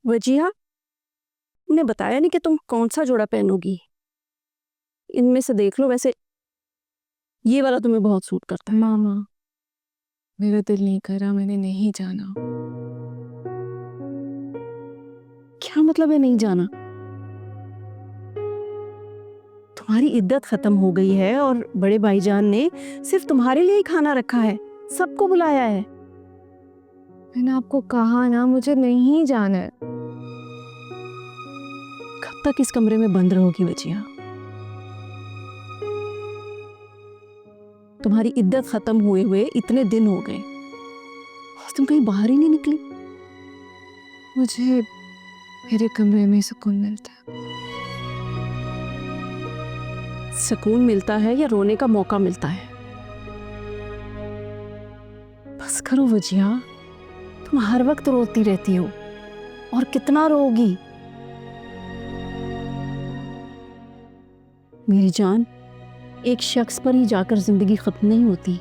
वजिया, तुमने बताया नहीं कि तुम कौन सा जोड़ा पहनोगी। इनमें से देख लो, वैसे ये वाला तुम्हें बहुत सूट करता है। मामा, मेरा दिल नहीं कर रहा, मैंने नहीं जाना। क्या मतलब है नहीं जाना? तुम्हारी इद्दत खत्म हो गई है और बड़े भाईजान ने सिर्फ तुम्हारे लिए ही खाना रखा है, सबको बुलाया है। मैंने आपको कहा ना, मुझे नहीं जाना है। कब तक इस कमरे में बंद रहोगी वजिया? तुम्हारी इद्दत खत्म हुए हुए इतने दिन हो गए और तुम कहीं बाहर ही नहीं निकली। मुझे मेरे कमरे में सुकून मिलता है। सुकून मिलता है या रोने का मौका मिलता है? बस करो वजिया, तुम हर वक्त रोती रहती हो और कितना रोओगी। मेरी जान, एक शख्स पर ही जाकर जिंदगी खत्म नहीं होती।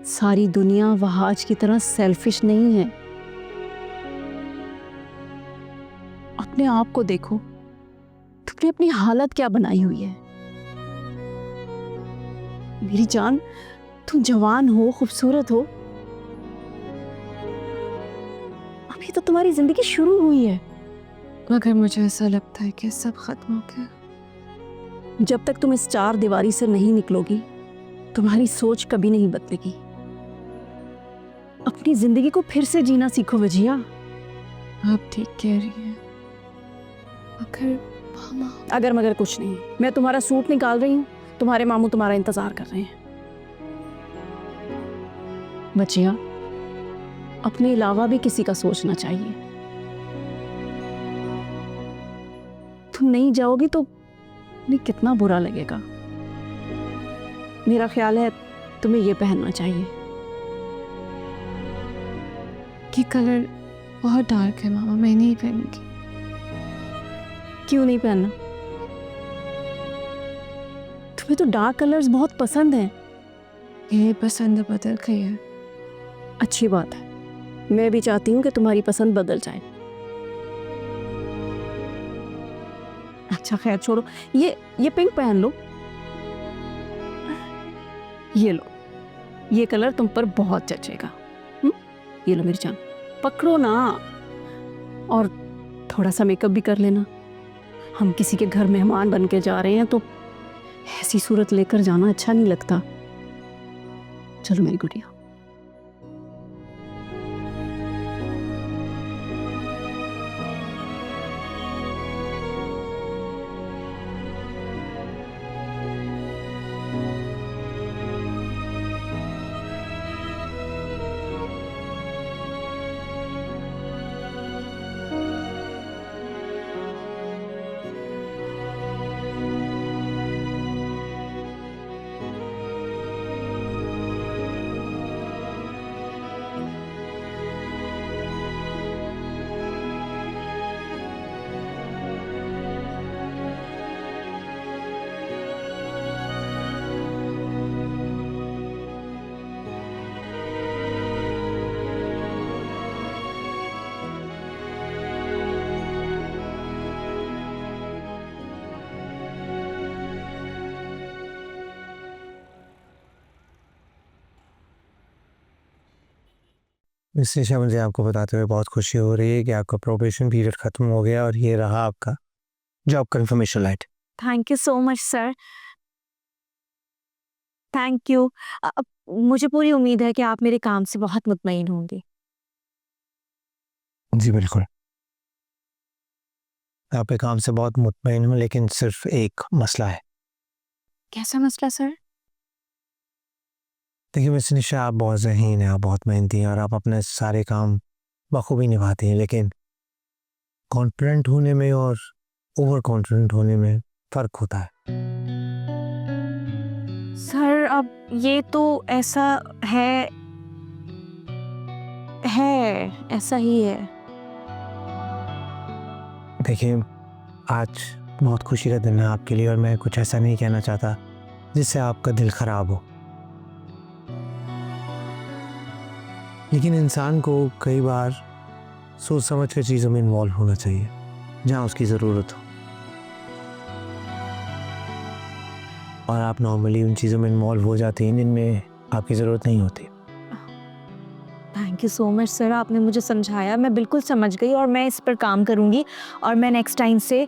सारी दुनिया वहाज की तरह सेल्फिश नहीं है। अपने आप को देखो, तुमने अपनी हालत क्या बनाई हुई है। मेरी जान, तुम जवान हो, खूबसूरत हो, अभी तो तुम्हारी जिंदगी शुरू हुई है। मगर मुझे ऐसा लगता है कि सब खत्म हो गया। जब तक तुम इस चार दीवारी से नहीं निकलोगी, तुम्हारी सोच कभी नहीं बदलेगी। अपनी जिंदगी को फिर से जीना सीखो वजिया। आप ठीक कह रही हैं, मगर मामा। अगर मगर कुछ नहीं, मैं तुम्हारा सूट निकाल रही हूँ, तुम्हारे मामू तुम्हारा इंतजार कर रहे हैं। बचिया, अपने अलावा भी किसी का सोचना चाहिए। तुम नहीं जाओगी तो उन्हें कितना बुरा लगेगा। मेरा ख्याल है तुम्हें ये पहनना चाहिए। ये कलर बहुत डार्क है मामा, मैं नहीं पहनूंगी। क्यों नहीं पहनना? तुम्हें तो डार्क कलर्स बहुत पसंद हैं। ये पसंद बदल गई है। अच्छी बात है, मैं भी चाहती हूँ कि तुम्हारी पसंद बदल जाए। अच्छा खैर छोड़ो, ये पिंक पहन लो। ये लो, ये कलर तुम पर बहुत जचेगा। ये लो मेरी जान, पकड़ो ना। और थोड़ा सा मेकअप भी कर लेना। हम किसी के घर मेहमान बन के जा रहे हैं तो ऐसी सूरत लेकर जाना अच्छा नहीं लगता। चलो मेरी गुड़िया। मिस निशा, मुझे आपको बताते हुए बहुत खुशी हो रही है कि आपका प्रोबेशन पीरियड खत्म हो गया और ये रहा आपका job confirmation letter. Thank you so much sir, thank you. मुझे पूरी उम्मीद है कि आप मेरे काम से बहुत मुतमईन होंगे। जी बिल्कुल, आपके काम से बहुत मुतमईन हूँ, लेकिन सिर्फ एक मसला है। कैसा मसला सर? देखिए मिस निशा, आप बहुत ज़हीन हैं, आप बहुत मेहनती हैं और आप अपने सारे काम बखूबी निभाती हैं, लेकिन कॉन्फिडेंट होने में और ओवर कॉन्फिडेंट होने में फ़र्क होता है। सर अब ये तो ऐसा है ऐसा ही है। देखिए, आज बहुत खुशी का दिन है आपके लिए और मैं कुछ ऐसा नहीं कहना चाहता जिससे आपका दिल ख़राब हो, लेकिन इंसान को कई बार सोच समझ कर चीज़ों में इन्वॉल्व होना चाहिए जहाँ उसकी ज़रूरत हो। और आप नॉर्मली उन चीज़ों में इन्वॉल्व हो जाते हैं जिनमें आपकी ज़रूरत नहीं होती। Thank you so much sir, आपने मुझे समझाया, मैं बिल्कुल समझ गई और मैं इस पर काम करूँगी और मैं नेक्स्ट टाइम से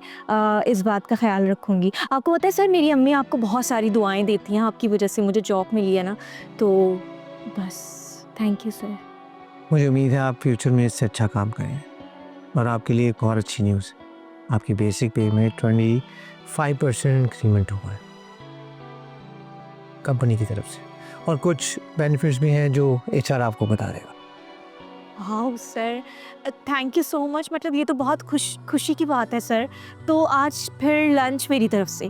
इस बात का ख्याल रखूँगी। आपको पता है सर, मेरी अम्मी आपको बहुत सारी दुआएं देती हैं, आपकी वजह से मुझे जॉब मिली है ना, तो बस थैंक यू सर। मुझे उम्मीद है आप फ्यूचर में इससे अच्छा काम करें। और आपके लिए एक और अच्छी न्यूज़, आपकी बेसिक पे में 25% इंक्रीमेंट हुआ है कंपनी की तरफ से, और कुछ बेनिफिट्स भी हैं जो एचआर आपको बता देगा। हाँ sir, thank you so much, मतलब ये तो बहुत खुशी की बात है सर। तो आज फिर लंच मेरी तरफ से।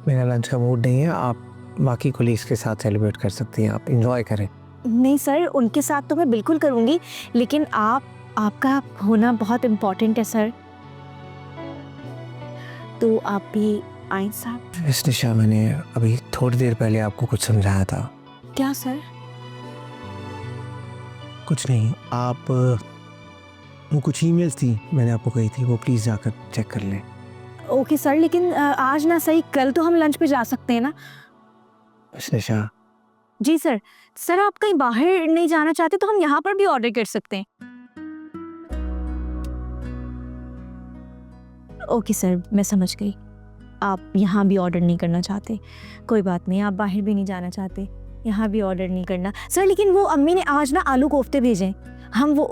मेरा लंच का मूड नहीं है, आप बाकी कोलीग्स के साथ सेलिब्रेट कर सकती हैं, आप इंजॉय करें। नहीं सर, उनके साथ तो मैं बिल्कुल करूँगी, लेकिन आपका होना बहुत इम्पोर्टेंट है सर, तो आप भी आए साहब। इस निशा, मैंने अभी थोड़ी देर पहले आपको कुछ समझाया था। क्या सर? कुछ नहीं, आप वो कुछ ईमेल्स थी मैंने आपको कही थी, वो प्लीज़ जाकर चेक कर लें। ओके सर, लेकिन आज ना सही, कल तो हम लंच पे जा सकते हैं ना? इस निशा, जी सर। सर आप कहीं बाहर नहीं जाना चाहते तो हम यहाँ पर भी ऑर्डर कर सकते हैं। ओके सर, मैं समझ गई, आप यहाँ भी ऑर्डर नहीं करना चाहते, कोई बात नहीं, आप बाहर भी नहीं जाना चाहते, यहाँ भी ऑर्डर नहीं करना सर। लेकिन वो अम्मी ने आज ना आलू कोफ्ते भेजे, हम वो,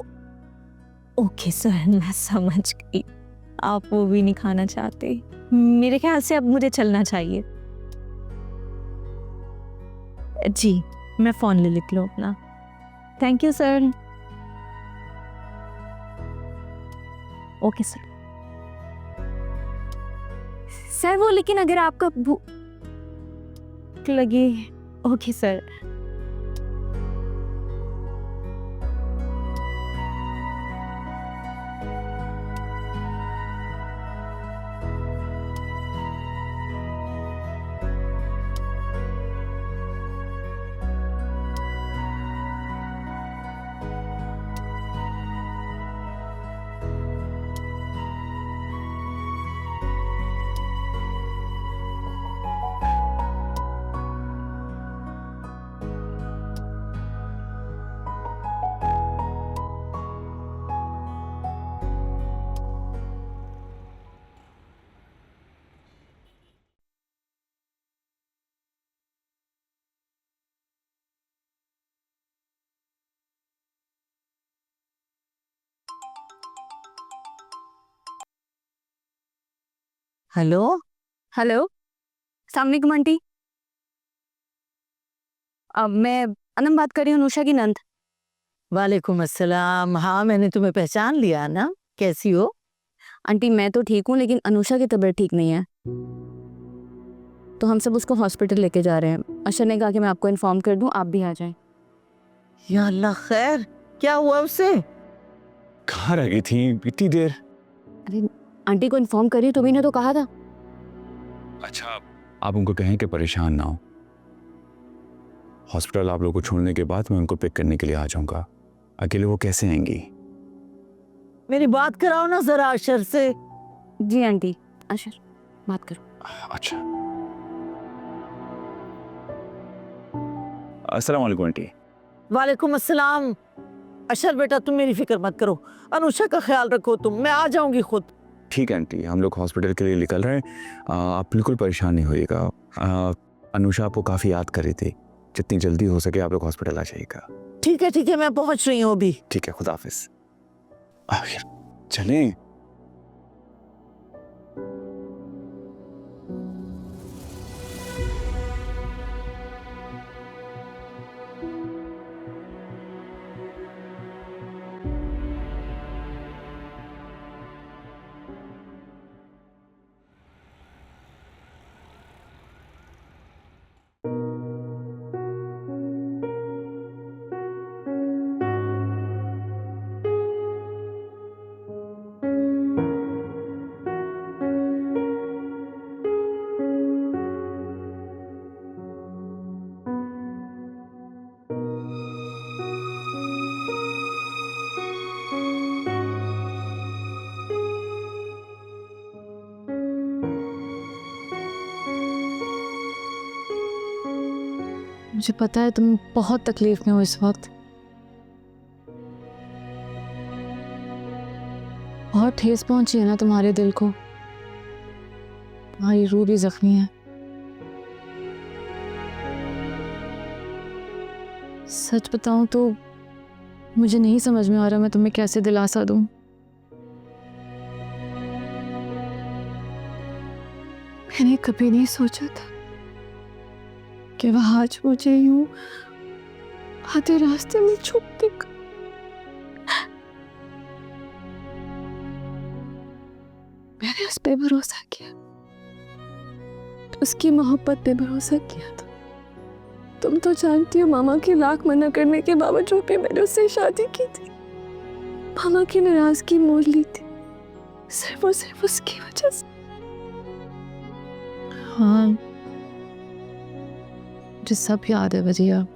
ओके सर मैं समझ गई, आप वो भी नहीं खाना चाहते। मेरे ख्याल से अब मुझे चलना चाहिए। जी, मैं फ़ोन ले लेती हूँ अपना। Thank you sir. Okay sir. Sir वो, लेकिन अगर आपका भूख लगे, ओके सर। हेलो। हेलो, अस्सलाम वालेकुम आंटी। मैं अनम बात कर रही हूँ, अनुषा की नंद। वालेकुम अस्सलाम। हाँ, मैंने तुम्हें पहचान लिया ना। कैसी हो? आंटी मैं तो ठीक हूँ, लेकिन अनुषा की तबीयत ठीक नहीं है, तो हम सब उसको हॉस्पिटल लेके जा रहे हैं। अशर ने कहा कि मैं आपको इन्फॉर्म कर दूँ, आप भी आ जाएं। या अल्लाह, खैर क्या हुआ उसे? कहाँ रह गई थी इतनी देर? अरे आंटी को इन्फॉर्म करिए, तुम्ही ने तो कहा था। अच्छा, आप उनको कहें कि परेशान ना हो। हॉस्पिटल आप लोगों को छोड़ने के बाद मैं उनको पिक करने के लिए आ जाऊंगा। अकेले वो कैसे आएंगी? मेरी बात कराओ ना जरा अशर से। जी आंटी। अशर बात करो। अच्छा, अस्सलाम वालेकुम आंटी। वालेकुम अस्सलाम। अशर बेटा, तुम मेरी फिक्र मत करो, अनुषा का ख्याल रखो तुम, मैं आ जाऊंगी खुद। ठीक है आंटी, हम लोग हॉस्पिटल के लिए निकल रहे हैं। आप बिल्कुल परेशान नहीं होइएगा। अनुषा आपको काफ़ी याद कर रही थी। जितनी जल्दी हो सके आप लोग हॉस्पिटल आ जाइएगा। ठीक है, मैं पहुंच रही हूँ अभी। ठीक है, खुदा हाफिज। आखिर चलें। मुझे पता है तुम बहुत तकलीफ में हो इस वक्त, बहुत ठेस पहुंची है ना तुम्हारे दिल को, तुम्हारी रूह भी जख्मी है। सच बताऊं तो मुझे नहीं समझ में आ रहा मैं तुम्हें कैसे दिलासा दूं। मैंने कभी नहीं सोचा था कि वह आज मुझे यूं आधे रास्ते में छुप देगा। मैंने उस पे भरोसा किया, उसकी मोहब्बत पे भरोसा किया था। तुम तो जानती हो मामा की लाख मना करने के बावजूद भी मैंने उससे शादी की थी। मामा की नाराजगी मोल ली थी सिर्फ और सिर्फ उसकी वजह से। हाँ, मुझे सब याद है वजिया।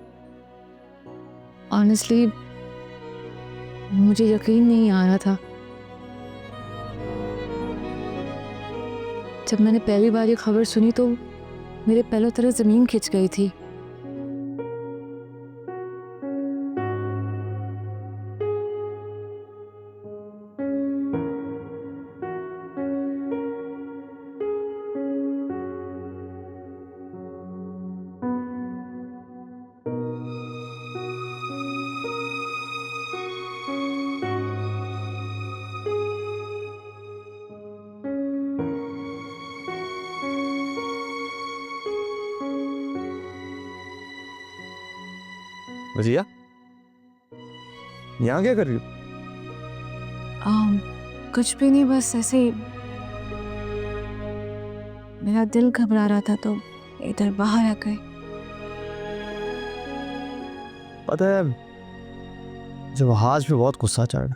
ऑनेस्टली मुझे यकीन नहीं आ रहा था जब मैंने पहली बार ये खबर सुनी तो मेरे पैरों तरह जमीन खिंच गई थी। वजिया, यहाँ क्या कर रही हो? कुछ भी नहीं, बस ऐसे ही मेरा दिल घबरा रहा था तो इधर बाहर आ गए। पता है जब आज भी बहुत गुस्सा चढ़ रहा,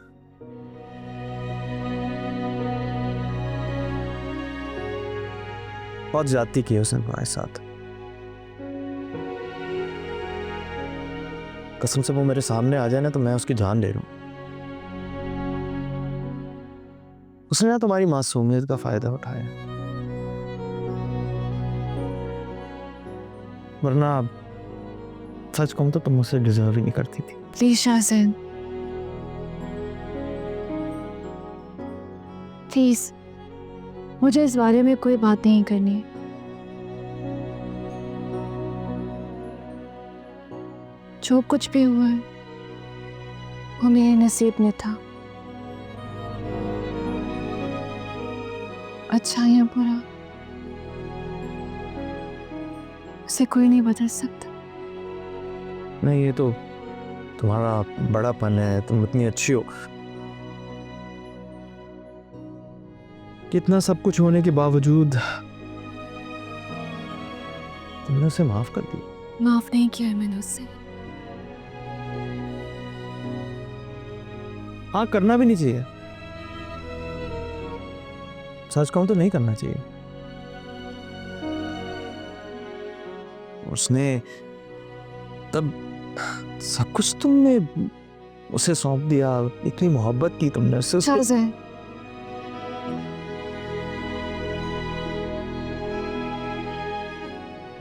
बहुत ज्यादती की उसने तुम्हारे साथ। कसम से वो मेरे सामने आ जाए ना तो मैं उसकी जान ले लूं। उसने ना तुम्हारी मासूमियत का फायदा उठाया, वरना सच कहूं तो तुम मुझसे डिजर्व ही नहीं करती थी। प्लीज शाहजैन, प्लीज मुझे इस बारे में कोई बात नहीं करनी है। जो कुछ भी हुआ है वो मेरे नसीब में था, अच्छा या बुरा उसे कोई नहीं बदल सकता। नहीं, ये तो तुम्हारा बड़ापन है, तुम इतनी अच्छी हो। कितना सब कुछ होने के बावजूद तुमने उसे माफ कर दिया। माफ नहीं किया है मैंने उससे। हाँ, करना भी नहीं चाहिए। सच कहूं तो नहीं करना चाहिए। उसने तब सब कुछ तुमने उसे सौंप दिया, इतनी मोहब्बत की तुमने उससे। शाहजैन,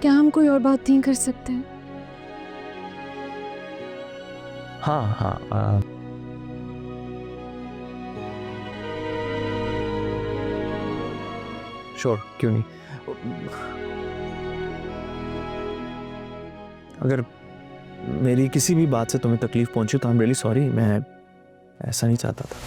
क्या हम कोई और बात नहीं कर सकते? हाँ हाँ, श्योर, क्यों नहीं। अगर मेरी किसी भी बात से तुम्हें तकलीफ पहुंची तो आई एम रियली सॉरी। मैं ऐसा नहीं चाहता था।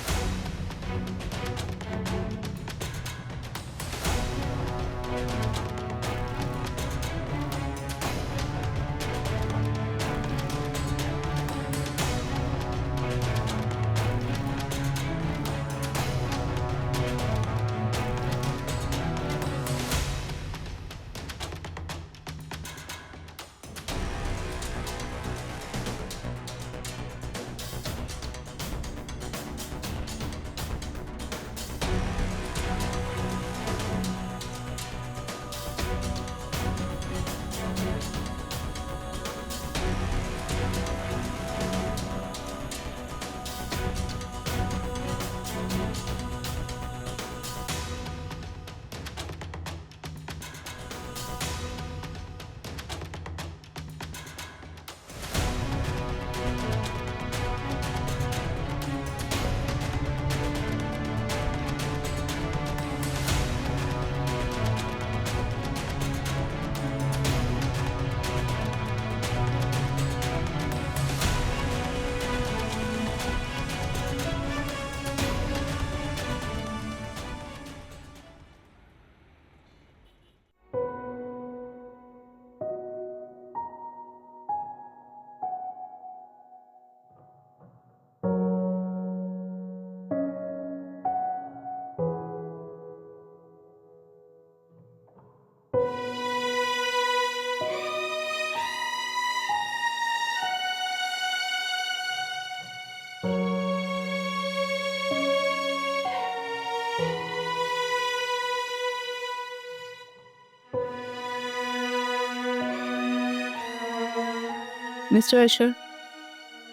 मिस्टर अशर,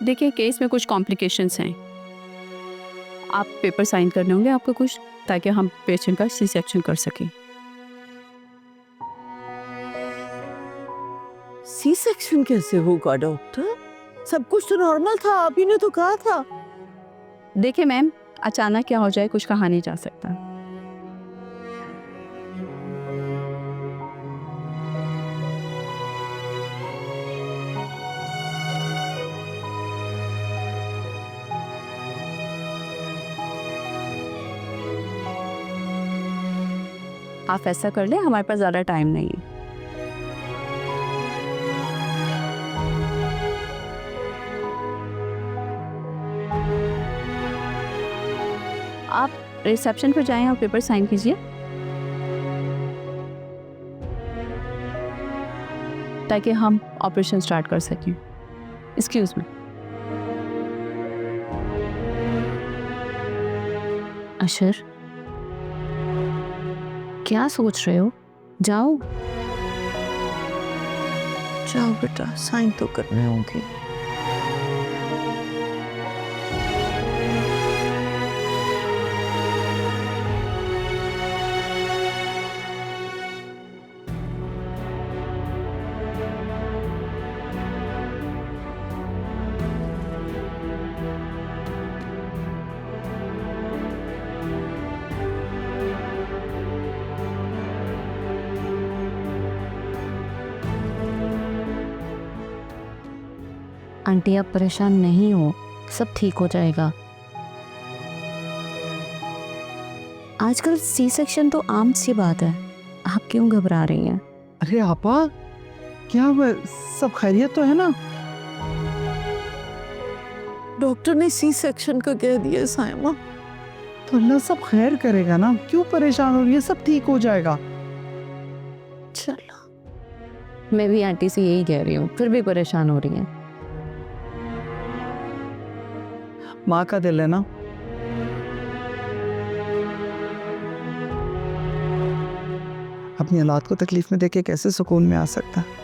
देखिए केस में कुछ कॉम्प्लिकेशंस हैं। आप पेपर साइन करने होंगे आपको कुछ, ताकि हम पेशेंट का सी सेक्शन कर सकें। सी सेक्शन कैसे होगा डॉक्टर? सब कुछ तो नॉर्मल था, आप ही ने तो कहा था। देखिए मैम, अचानक क्या हो जाए कुछ कहा नहीं जा सकता। आप ऐसा कर ले, हमारे पास ज़्यादा टाइम नहीं है। आप रिसेप्शन पर जाएं और पेपर साइन कीजिए, ताकि हम ऑपरेशन स्टार्ट कर सकें। Excuse me. अशर, क्या सोच रहे हो? जाओ। जाओ बेटा, साइन तो करने होंगे। आंटी आप परेशान नहीं हो, सब ठीक हो जाएगा। आजकल सी सेक्शन तो आम सी बात है, आप क्यों घबरा रही हैं? अरे आपा, क्या सब खैरियत तो है ना? डॉक्टर ने सी सेक्शन का कह दिया सायमा। तो अल्लाह सब खैर करेगा ना, क्यों परेशान हो रही है? सब ठीक हो जाएगा। चलो। मैं भी आंटी से यही कह रही हूँ, फिर भी परेशान हो रही हैं। माँ का दिल है ना, अपनी औलाद को तकलीफ में देख के कैसे सुकून में आ सकता है?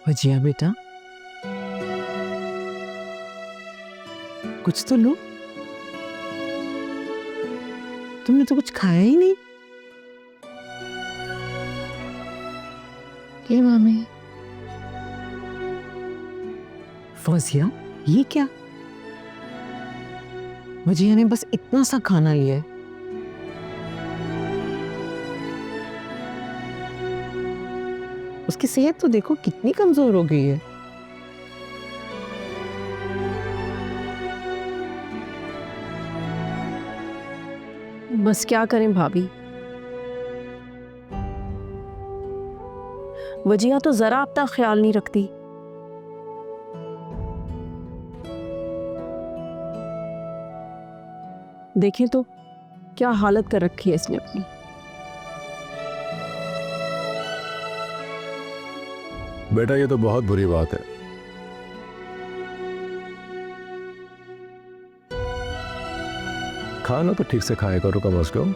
भजिया बेटा, कुछ तो लो। तुमने तो कुछ खाया ही नहीं। ये मामी, फौजिया, ये क्या? भजिया ने बस इतना सा खाना लिया है। उसकी सेहत तो देखो कितनी कमजोर हो गई है। बस क्या करें भाभी, वजिया तो जरा अपना ख्याल नहीं रखती। देखें तो क्या हालत कर रखी है इसने अपनी। बेटा ये तो बहुत बुरी बात है। खाना तो ठीक से खाया करो कम से कम।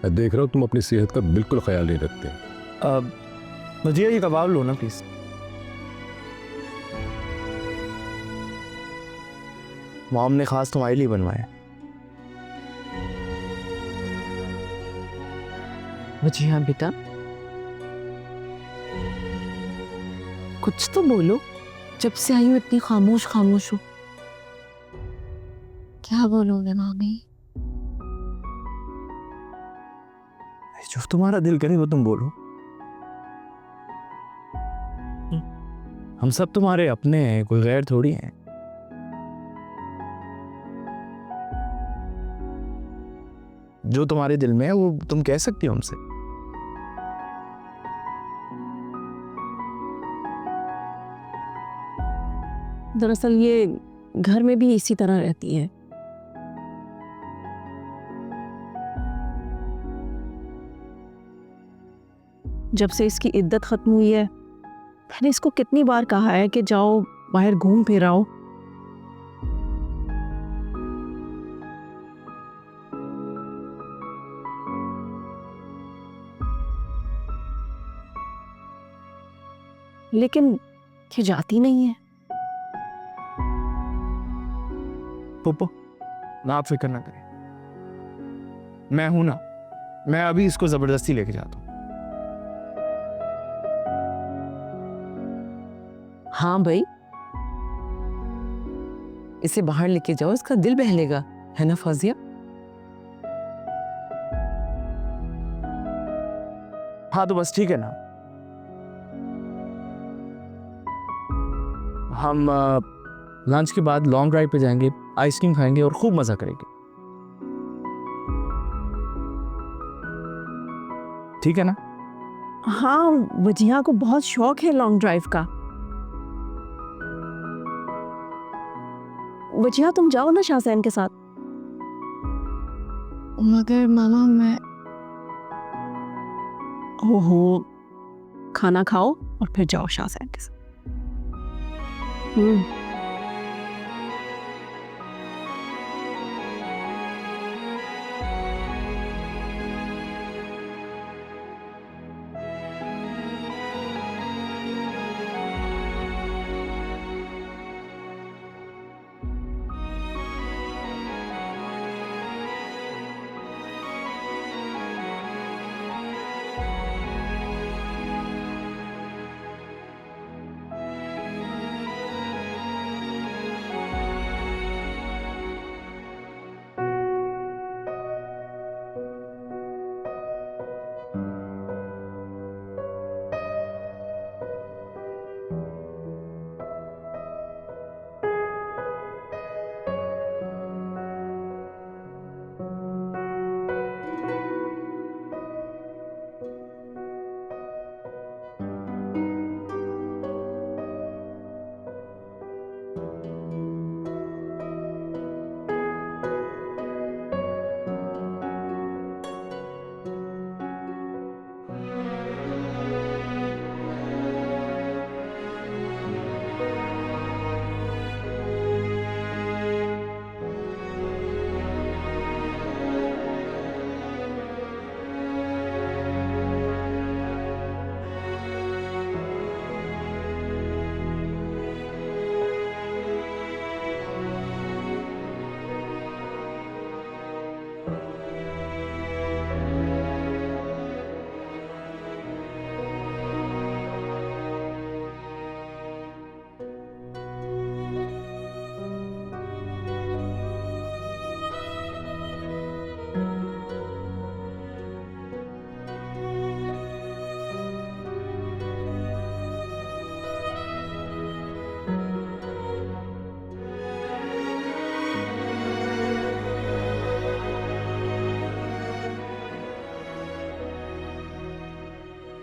मैं देख रहा हूं तुम अपनी सेहत का बिल्कुल ख्याल नहीं रखते। मुझे ये कबाब लो ना प्लीज। मॉम ने खास तुम्हारे लिए बनवाया। जी हाँ बेटा, कुछ तो बोलो, जब से आई हूँ इतनी खामोश खामोश हो। क्या बोलोगे मामी? जो तुम्हारा दिल करे वो तुम बोलो। हम सब तुम्हारे अपने हैं, कोई गैर थोड़ी है। जो तुम्हारे दिल में है वो तुम कह सकती हो हमसे। दरअसल ये घर में भी इसी तरह रहती है। जब से इसकी इद्दत खत्म हुई है, मैंने इसको कितनी बार कहा है कि जाओ बाहर घूम फिर आओ। लेकिन ये जाती नहीं है। पुप्पो ना आप फिक्र ना करें, मैं हूं ना। मैं अभी इसको जबरदस्ती लेके जाता हूँ। हाँ भाई, इसे बाहर लेके जाओ, इसका दिल बहलेगा, है ना फौजिया? हाँ तो बस ठीक है ना, हम लंच के बाद लॉन्ग ड्राइव पे जाएंगे, आइसक्रीम खाएंगे और खूब मजा करेंगे, ठीक है ना? हाँ, वजिया को बहुत शौक है लॉन्ग ड्राइव का। वजिया तुम जाओ ना शाहजैन के साथ। मगर मामा मैं ओहो, खाना खाओ और फिर जाओ शाहजैन के साथ।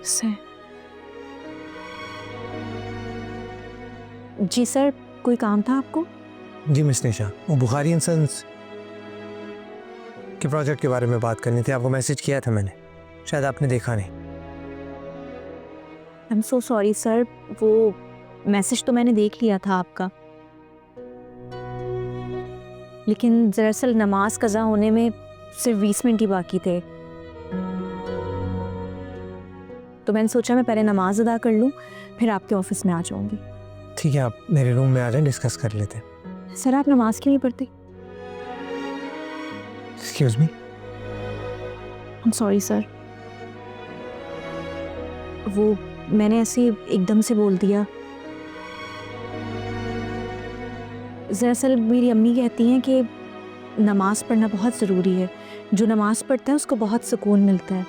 से जी सर, कोई काम था आपको? जी मिस निशा, वो बुखारी इंसन्स के प्रोजेक्ट के बारे में बात करनी थी। आपको मैसेज किया था मैंने, शायद आपने देखा नहीं। I am so sorry sir, वो मैसेज तो मैंने देख लिया था आपका, लेकिन दरअसल नमाज कज़ा होने में सिर्फ 20 मिनट ही बाकी थे। तो मैंने सोचा मैं पहले नमाज अदा कर लूँ, फिर आपके ऑफिस में आ जाऊँगी। ठीक है, आप मेरे रूम में आ जाएं, डिस्कस कर लेते हैं। सर आप नमाज क्यों नहीं पढ़ते? Excuse me. I am sorry sir, वो मैंने ऐसे एकदम से बोल दिया। दरअसल मेरी अम्मी कहती हैं कि नमाज़ पढ़ना बहुत ज़रूरी है, जो नमाज़ पढ़ता है उसको बहुत सुकून मिलता है,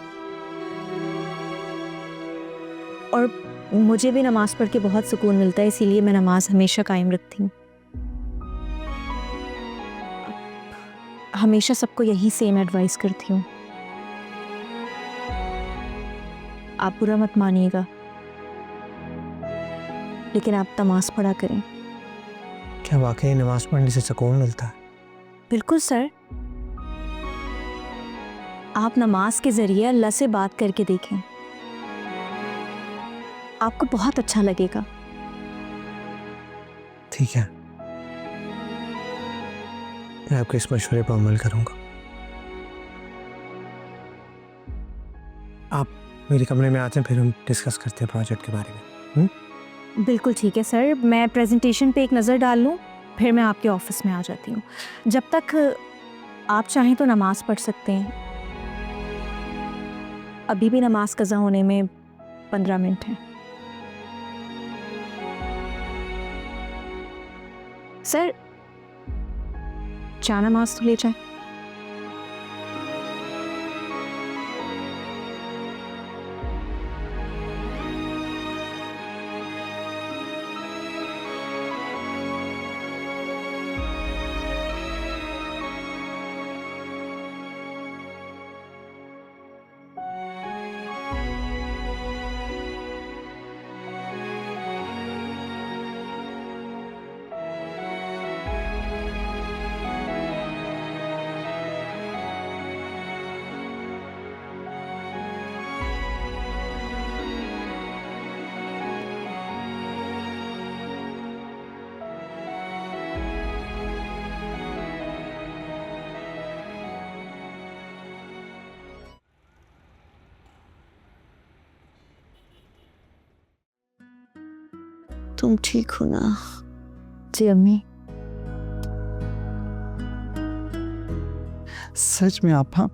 और मुझे भी नमाज़ पढ़ के बहुत सुकून मिलता है, इसीलिए मैं नमाज हमेशा कायम रखती हूँ। हमेशा सबको यही सेम एडवाइस करती हूँ। आप बुरा मत मानिएगा, लेकिन आप नमाज पढ़ा करें। क्या वाकई नमाज पढ़ने से सुकून मिलता है? बिल्कुल सर, आप नमाज के जरिए अल्लाह से बात करके देखें, आपको बहुत अच्छा लगेगा। ठीक है, मैं आपके इस मशवरे पर अमल करूंगा। आप मेरे कमरे में आते हैं, फिर हम डिस्कस करते हैं प्रोजेक्ट के बारे में। बिल्कुल ठीक है सर, मैं प्रेजेंटेशन पे एक नज़र डाल लूँ, फिर मैं आपके ऑफिस में आ जाती हूँ। जब तक आप चाहें तो नमाज़ पढ़ सकते हैं, अभी भी नमाज कज़ा होने में 15 मिनट हैं। सर चाय नमाज तो ले जाए। तुम ठीक हो ना? जी अम्मी। सच में आप, हाँ,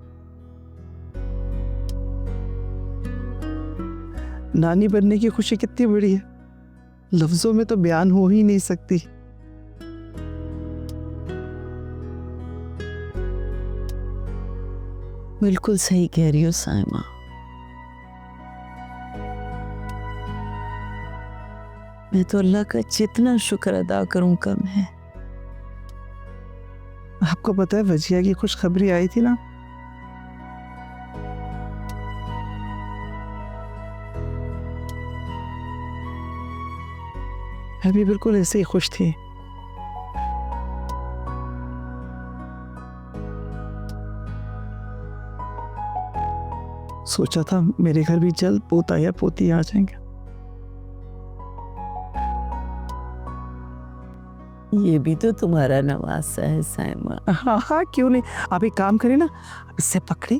नानी बनने की खुशी कितनी बड़ी है, लफ्जों में तो बयान हो ही नहीं सकती। बिल्कुल सही कह रही हो साइमा। मैं तो अल्लाह का जितना शुक्र अदा करूं कम है। आपको पता है वजिया की खुशखबरी आई थी ना? मैं भी बिल्कुल ऐसे ही खुश थी। सोचा था मेरे घर भी जल्द पोता या पोती आ जाएंगे। ये भी तो तुम्हारा नवासा है साइमा। हाँ हाँ, क्यों नहीं। आप एक काम करें ना, इससे पकड़े,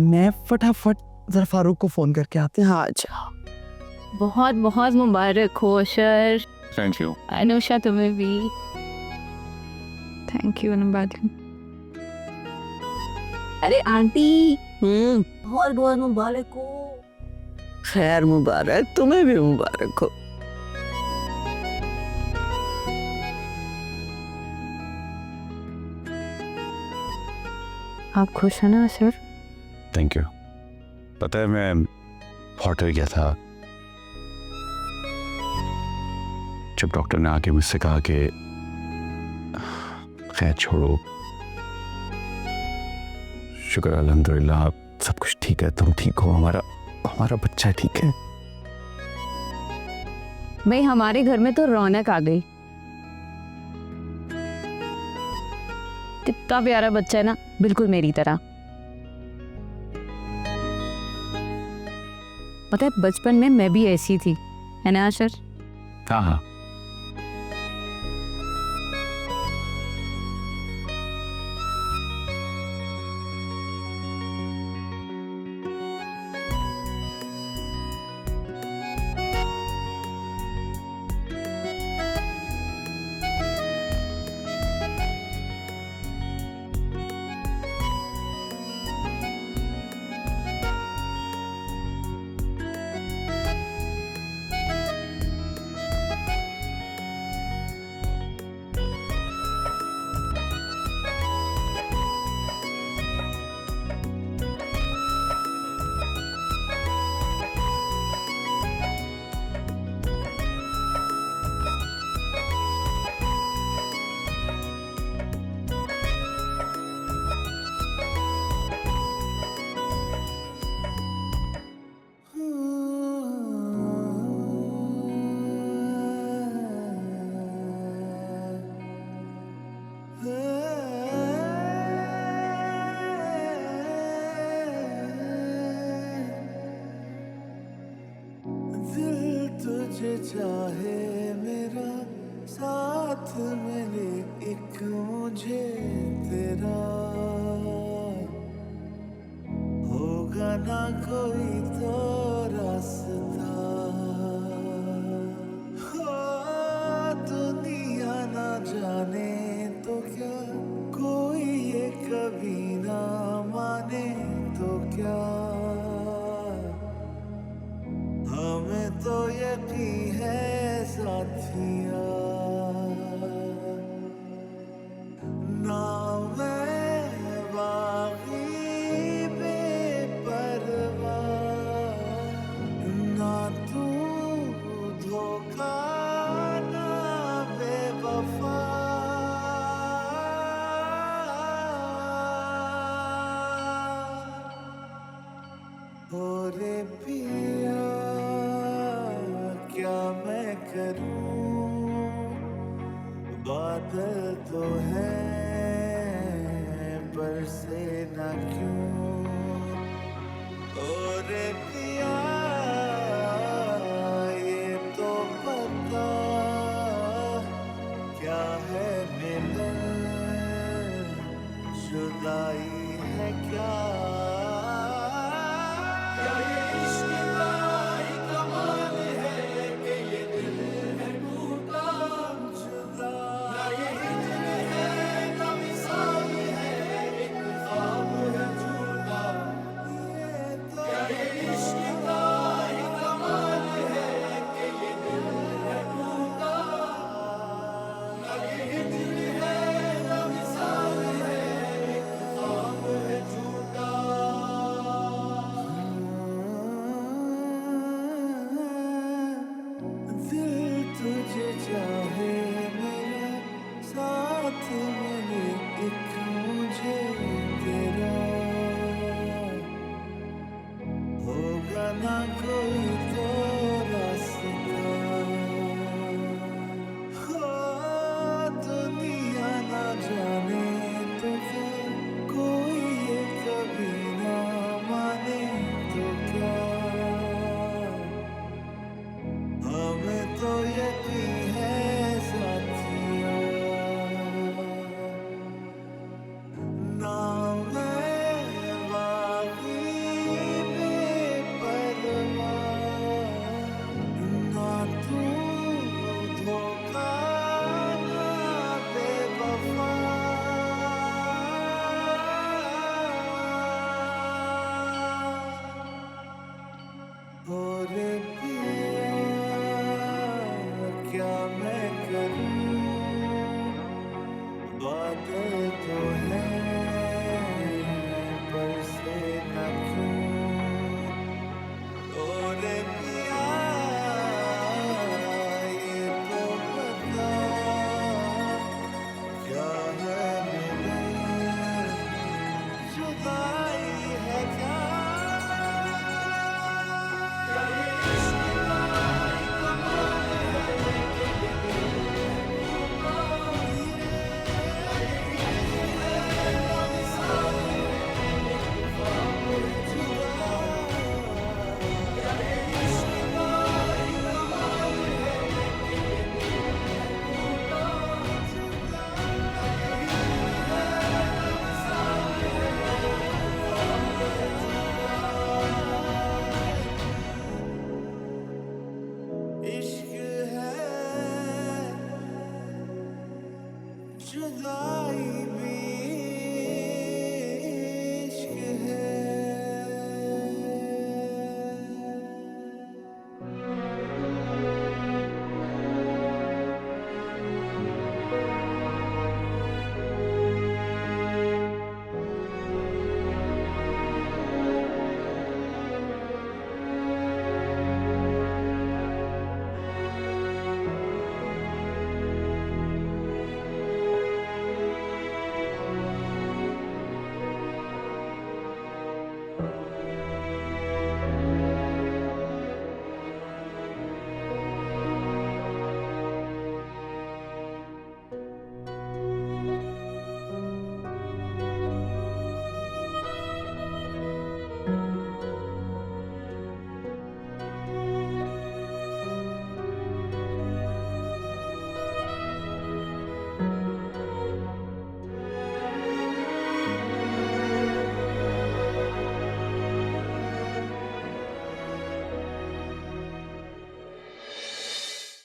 मैं फटाफट जरा फारूक को फोन करके आते हैं। हाँ जाओ। बहुत बहुत मुबारक हो अशर। Thank you. अनुषा तुम्हें भी। थैंक यू अनुबादी। अरे आंटी। बहुत बहुत मुबारक हो। खैर मुबारक, तुम्हें भी मुबारक हो। आप खुश हैं ना अशर? Thank you. पता है मैं बहुत डर गया था जब डॉक्टर ने आके मुझसे कहा कि खैर छोड़ो, शुक्र अल्हम्दुलिल्लाह सब कुछ ठीक है, तुम ठीक हो, हमारा बच्चा ठीक है। भाई हमारे घर में तो रौनक आ गई। कितना प्यारा बच्चा है ना, बिल्कुल मेरी तरह। पता है बचपन में मैं भी ऐसी थी, है ना अशर? हाँ हाँ। तुझे चाहे मेरा साथ मिले एक मुझे तेरा, होगा ना कोई तो रास्ता, हो दुनिया ना जाने तो क्या, कोई ये कभी ना माने तो क्या, हमें तो यकीन है साथिया, ना मैं बागी बेपरवाह, ना तू धोखा ना बेवफा, रे पिया क्या मैं करूं, बादल तो है बरसे ना क्यों।